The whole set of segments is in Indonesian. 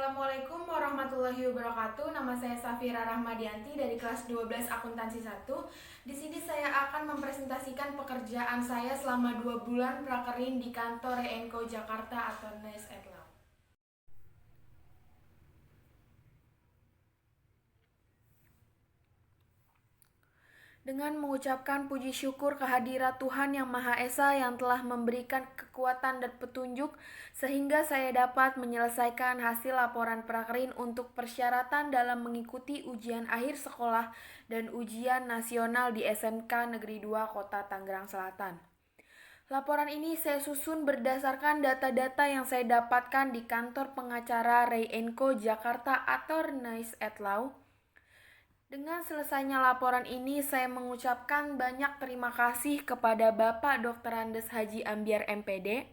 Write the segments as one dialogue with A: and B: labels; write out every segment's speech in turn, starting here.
A: Assalamualaikum warahmatullahi wabarakatuh. Nama saya Safira Rahmadianti dari kelas 12 Akuntansi 1. Di sini saya akan mempresentasikan pekerjaan saya selama 2 bulan prakerin di kantor Reenco Jakarta atau Nice at Law. Dengan mengucapkan puji syukur kehadirat Tuhan Yang Maha Esa yang telah memberikan kekuatan dan petunjuk sehingga saya dapat menyelesaikan hasil laporan prakerin untuk persyaratan dalam mengikuti ujian akhir sekolah dan ujian nasional di SMK Negeri 2 Kota Tangerang Selatan. Laporan ini saya susun berdasarkan data-data yang saya dapatkan di kantor pengacara Reenco Jakarta atau Nice at Law. Dengan selesainya laporan ini, saya mengucapkan banyak terima kasih kepada Bapak Dr. Andes Haji Ambiar MPD,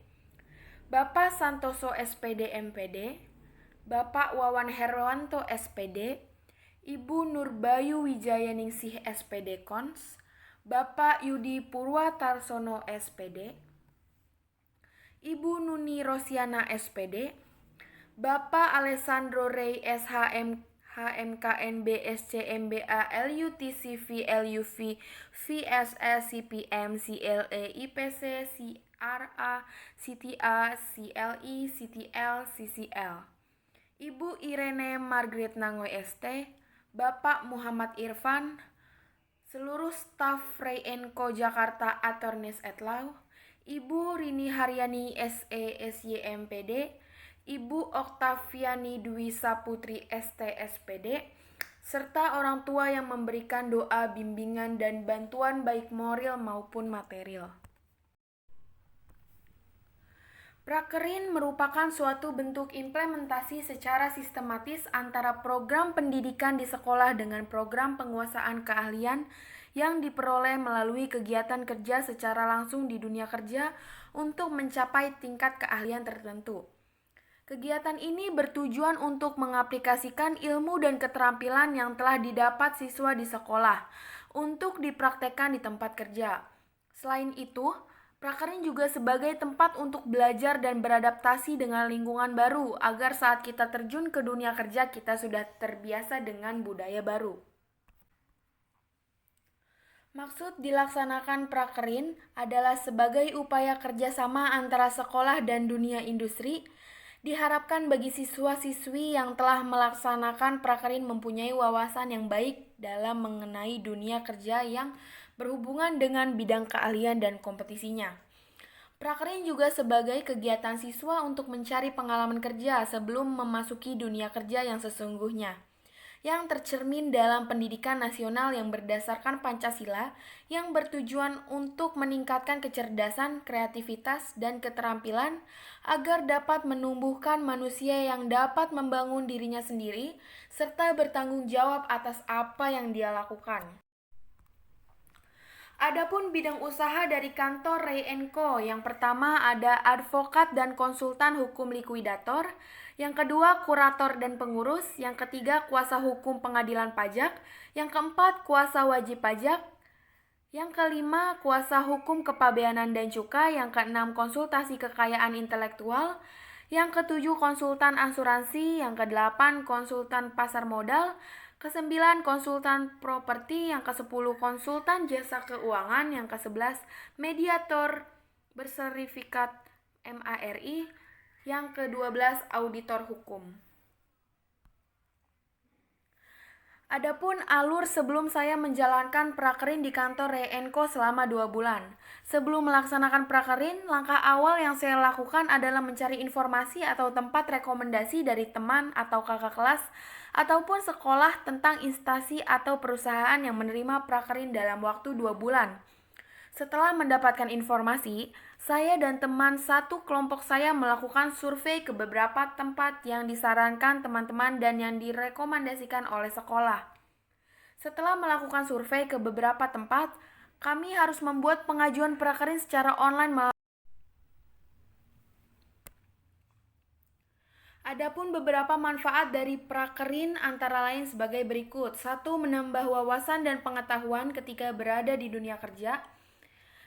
A: Bapak Santoso SPD MPD, Bapak Wawan Herwanto SPD, Ibu Nurbayu Wijayaningsih SPD Kons, Bapak Yudi Purwatarsono SPD, Ibu Nuni Rosiana SPD, Bapak Alessandro Rey SHM HMKNB SCMBA LUTCV LUV VSS CPM CLE IPC CRA CTA CLI CTL CCL, Ibu Irene Margaret Nangoy ST, Bapak Muhammad Irfan, seluruh staf Reenco Jakarta Attorneys at Law, Ibu Rini Haryani SE SYMPD, Ibu Oktaviani Dwi Saputri ST SPD, serta orang tua yang memberikan doa, bimbingan, dan bantuan baik moral maupun material. Prakerin merupakan suatu bentuk implementasi secara sistematis antara program pendidikan di sekolah dengan program penguasaan keahlian yang diperoleh melalui kegiatan kerja secara langsung di dunia kerja untuk mencapai tingkat keahlian tertentu. Kegiatan ini bertujuan untuk mengaplikasikan ilmu dan keterampilan yang telah didapat siswa di sekolah untuk dipraktekkan di tempat kerja. Selain itu, prakerin juga sebagai tempat untuk belajar dan beradaptasi dengan lingkungan baru agar saat kita terjun ke dunia kerja kita sudah terbiasa dengan budaya baru. Maksud dilaksanakan prakerin adalah sebagai upaya kerjasama antara sekolah dan dunia industri. Diharapkan bagi siswa-siswi yang telah melaksanakan prakerin mempunyai wawasan yang baik dalam mengenai dunia kerja yang berhubungan dengan bidang keahlian dan kompetisinya. Prakerin juga sebagai kegiatan siswa untuk mencari pengalaman kerja sebelum memasuki dunia kerja yang sesungguhnya, yang tercermin dalam pendidikan nasional yang berdasarkan Pancasila yang bertujuan untuk meningkatkan kecerdasan, kreativitas, dan keterampilan agar dapat menumbuhkan manusia yang dapat membangun dirinya sendiri serta bertanggung jawab atas apa yang dia lakukan. Adapun bidang usaha dari kantor Reenco, yang pertama ada advokat dan konsultan hukum likuidator, yang kedua kurator dan pengurus, yang ketiga kuasa hukum pengadilan pajak, yang keempat kuasa wajib pajak, yang kelima kuasa hukum kepabeanan dan cukai, yang keenam konsultasi kekayaan intelektual, yang ketujuh konsultan asuransi, yang kedelapan konsultan pasar modal, ke-9 konsultan properti, yang ke-10 konsultan jasa keuangan, yang ke-11 mediator bersertifikat MARI, yang ke-12 auditor hukum. Adapun alur sebelum saya menjalankan prakerin di kantor Reenco selama 2 bulan. Sebelum melaksanakan prakerin, langkah awal yang saya lakukan adalah mencari informasi atau tempat rekomendasi dari teman atau kakak kelas ataupun sekolah tentang instansi atau perusahaan yang menerima prakerin dalam waktu 2 bulan. Setelah mendapatkan informasi, saya dan teman satu kelompok saya melakukan survei ke beberapa tempat yang disarankan teman-teman dan yang direkomendasikan oleh sekolah. Setelah melakukan survei ke beberapa tempat, kami harus membuat pengajuan prakerin secara online. Adapun beberapa manfaat dari prakerin antara lain sebagai berikut. 1. Menambah wawasan dan pengetahuan ketika berada di dunia kerja.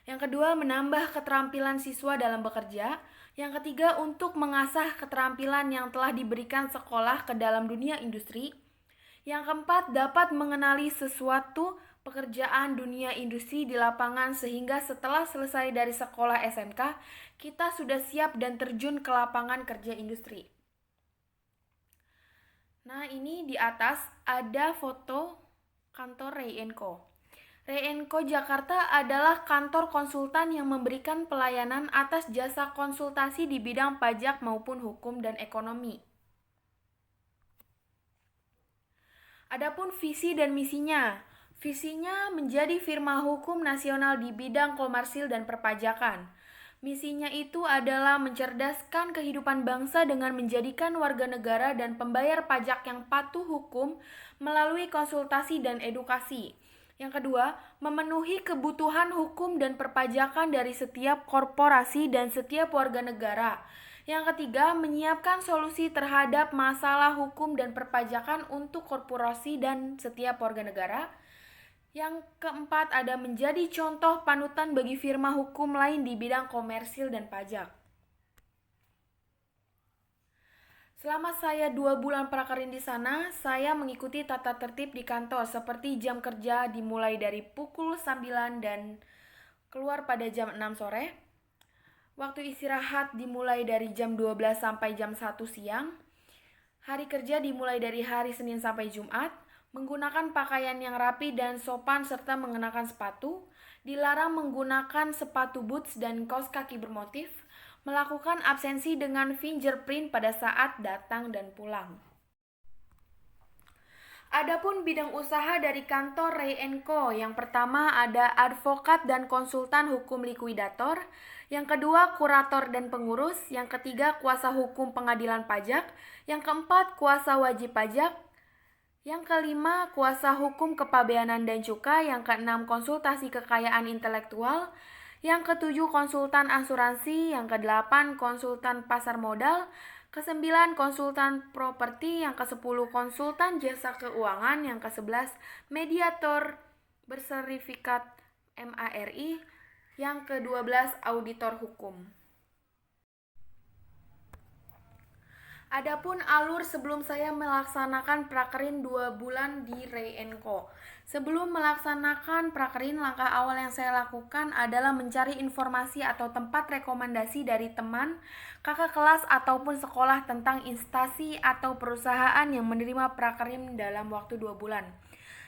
A: Yang kedua, menambah keterampilan siswa dalam bekerja. Yang ketiga, untuk mengasah keterampilan yang telah diberikan sekolah ke dalam dunia industri. Yang keempat, dapat mengenali sesuatu pekerjaan dunia industri di lapangan sehingga setelah selesai dari sekolah SMK, kita sudah siap dan terjun ke lapangan kerja industri. Nah, ini di atas ada foto kantor Ray Co. Ray Co Jakarta adalah kantor konsultan yang memberikan pelayanan atas jasa konsultasi di bidang pajak maupun hukum dan ekonomi. Adapun visi dan misinya. Visinya menjadi firma hukum nasional di bidang komersil dan perpajakan. Misinya itu adalah mencerdaskan kehidupan bangsa dengan menjadikan warga negara dan pembayar pajak yang patuh hukum melalui konsultasi dan edukasi. Yang kedua, memenuhi kebutuhan hukum dan perpajakan dari setiap korporasi dan setiap warga negara. Yang ketiga, menyiapkan solusi terhadap masalah hukum dan perpajakan untuk korporasi dan setiap warga negara. Yang keempat, ada menjadi contoh panutan bagi firma hukum lain di bidang komersil dan pajak. Selama saya 2 bulan prakerin di sana, saya mengikuti tata tertib di kantor seperti jam kerja dimulai dari pukul 9 dan keluar pada jam 6 sore. Waktu istirahat dimulai dari jam 12 sampai jam 1 siang. Hari kerja dimulai dari hari Senin sampai Jumat. Menggunakan pakaian yang rapi dan sopan serta mengenakan sepatu. Dilarang menggunakan sepatu boots dan kaos kaki bermotif. Melakukan absensi dengan fingerprint pada saat datang dan pulang. Adapun bidang usaha dari kantor Ray Co. Yang pertama ada advokat dan konsultan hukum likuidator. Yang kedua kurator dan pengurus. Yang ketiga kuasa hukum pengadilan pajak. Yang keempat kuasa wajib pajak. Yang kelima kuasa hukum kepabeanan dan cukai. Yang keenam konsultasi kekayaan intelektual. Yang ketujuh konsultan asuransi. Yang kedelapan konsultan pasar modal. Kesembilan konsultan properti. Yang kesepuluh konsultan jasa keuangan. Yang kesebelas mediator bersertifikat MARI. Yang ke-12 auditor hukum. Adapun alur sebelum saya melaksanakan prakerin 2 bulan di Ray Co. Sebelum melaksanakan prakerin, langkah awal yang saya lakukan adalah mencari informasi atau tempat rekomendasi dari teman, kakak kelas ataupun sekolah tentang instansi atau perusahaan yang menerima prakerin dalam waktu 2 bulan.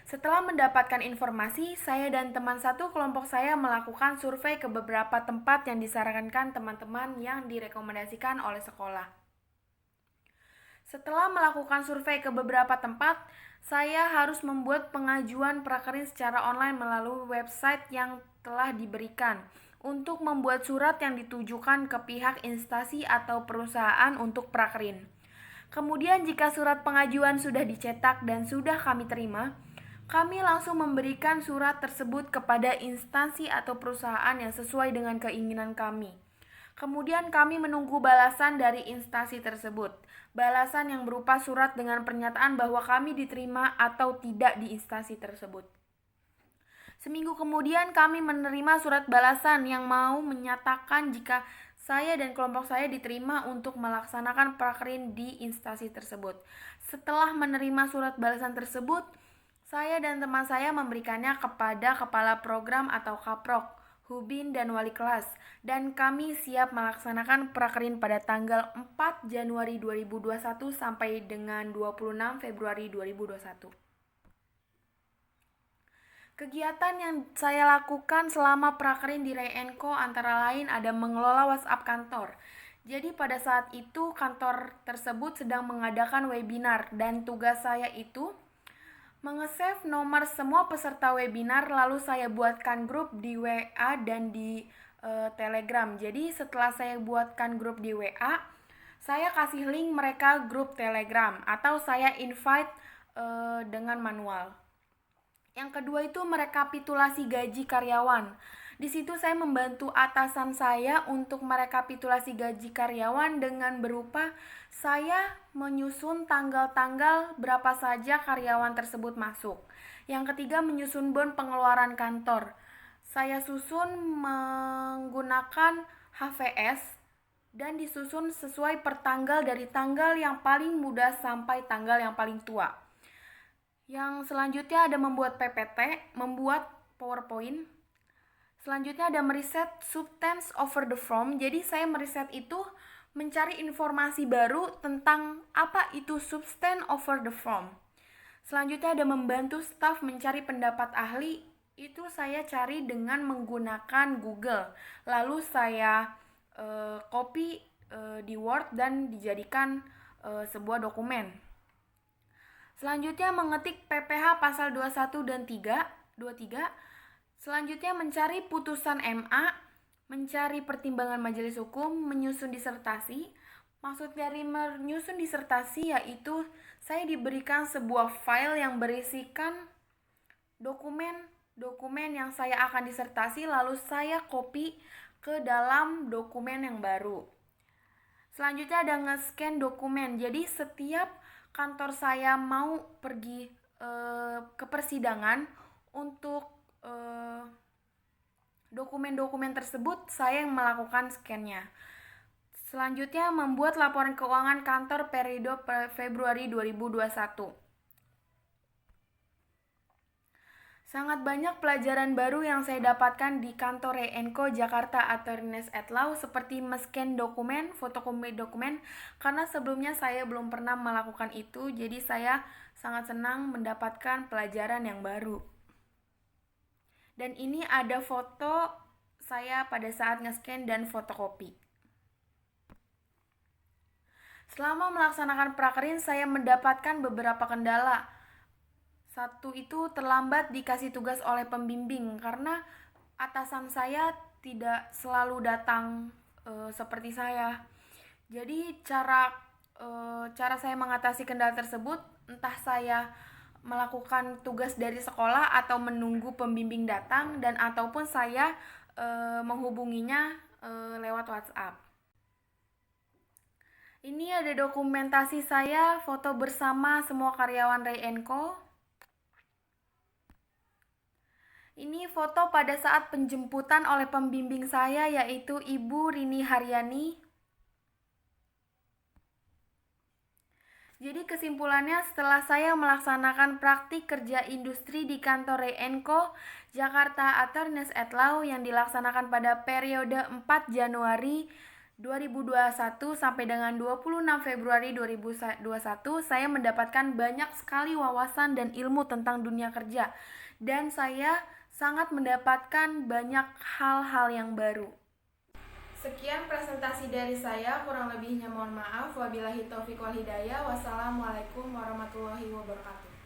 A: Setelah mendapatkan informasi, saya dan teman satu kelompok saya melakukan survei ke beberapa tempat yang disarankan teman-teman yang direkomendasikan oleh sekolah. Setelah melakukan survei ke beberapa tempat, saya harus membuat pengajuan prakerin secara online melalui website yang telah diberikan untuk membuat surat yang ditujukan ke pihak instansi atau perusahaan untuk prakerin. Kemudian jika surat pengajuan sudah dicetak dan sudah kami terima, kami langsung memberikan surat tersebut kepada instansi atau perusahaan yang sesuai dengan keinginan kami. Kemudian kami menunggu balasan dari instansi tersebut. Balasan yang berupa surat dengan pernyataan bahwa kami diterima atau tidak di instansi tersebut. Seminggu kemudian kami menerima surat balasan yang mau menyatakan jika saya dan kelompok saya diterima untuk melaksanakan prakerin di instansi tersebut. Setelah menerima surat balasan tersebut, saya dan teman saya memberikannya kepada kepala program atau kaprok, hubin dan wali kelas, dan kami siap melaksanakan prakerin pada tanggal 4 Januari 2021 sampai dengan 26 Februari 2021. Kegiatan yang saya lakukan selama prakerin di Ray Co antara lain ada mengelola WhatsApp kantor. Jadi pada saat itu kantor tersebut sedang mengadakan webinar dan tugas saya itu menge-save nomor semua peserta webinar, lalu saya buatkan grup di WA dan di Telegram. Jadi setelah saya buatkan grup di WA, saya kasih link mereka grup Telegram atau saya invite dengan manual. Yang kedua itu merekapitulasi gaji karyawan. Di situ saya membantu atasan saya untuk merekapitulasi gaji karyawan dengan berupa saya menyusun tanggal-tanggal berapa saja karyawan tersebut masuk. Yang ketiga menyusun bon pengeluaran kantor. Saya susun menggunakan HVS dan disusun sesuai pertanggal dari tanggal yang paling muda sampai tanggal yang paling tua. Yang selanjutnya ada membuat PPT, membuat PowerPoint. Selanjutnya ada meriset substance over the form. Jadi saya meriset itu mencari informasi baru tentang apa itu substance over the form. Selanjutnya ada membantu staf mencari pendapat ahli. Itu saya cari dengan menggunakan Google. Lalu saya copy di Word dan dijadikan sebuah dokumen. Selanjutnya mengetik PPH pasal 21 dan 23. Selanjutnya mencari putusan MA, mencari pertimbangan majelis hukum, menyusun disertasi. Maksud dari menyusun disertasi yaitu saya diberikan sebuah file yang berisikan dokumen yang saya akan disertasi, lalu saya copy ke dalam dokumen yang baru. Selanjutnya ada nge-scan dokumen. Jadi setiap kantor saya mau pergi ke persidangan untuk dokumen-dokumen tersebut, saya yang melakukan scan-nya. Selanjutnya membuat laporan keuangan kantor periode Februari 2021. Sangat banyak pelajaran baru yang saya dapatkan di kantor Re-Enco Jakarta Attorneys at Law, seperti men-scan dokumen, fotokopi dokumen, karena sebelumnya saya belum pernah melakukan itu, jadi saya sangat senang mendapatkan pelajaran yang baru. Dan ini ada foto saya pada saat nge-scan dan fotokopi. Selama melaksanakan prakerin, saya mendapatkan beberapa kendala. Satu itu terlambat dikasih tugas oleh pembimbing karena atasan saya tidak selalu datang seperti saya. Jadi cara saya mengatasi kendala tersebut, entah saya melakukan tugas dari sekolah atau menunggu pembimbing datang, dan ataupun saya menghubunginya lewat WhatsApp. Ini ada dokumentasi saya, foto bersama semua karyawan Re-Enco. Ini foto pada saat penjemputan oleh pembimbing saya, yaitu Ibu Rini Haryani. Jadi kesimpulannya, setelah saya melaksanakan praktik kerja industri di kantor Re-Enco Jakarta Attorneys at Law yang dilaksanakan pada periode 4 Januari 2021 sampai dengan 26 Februari 2021, saya mendapatkan banyak sekali wawasan dan ilmu tentang dunia kerja, dan saya sangat mendapatkan banyak hal-hal yang baru. Sekian presentasi dari saya, kurang lebihnya mohon maaf. Wabillahi taufiq wal hidayah. Wassalamualaikum warahmatullahi wabarakatuh.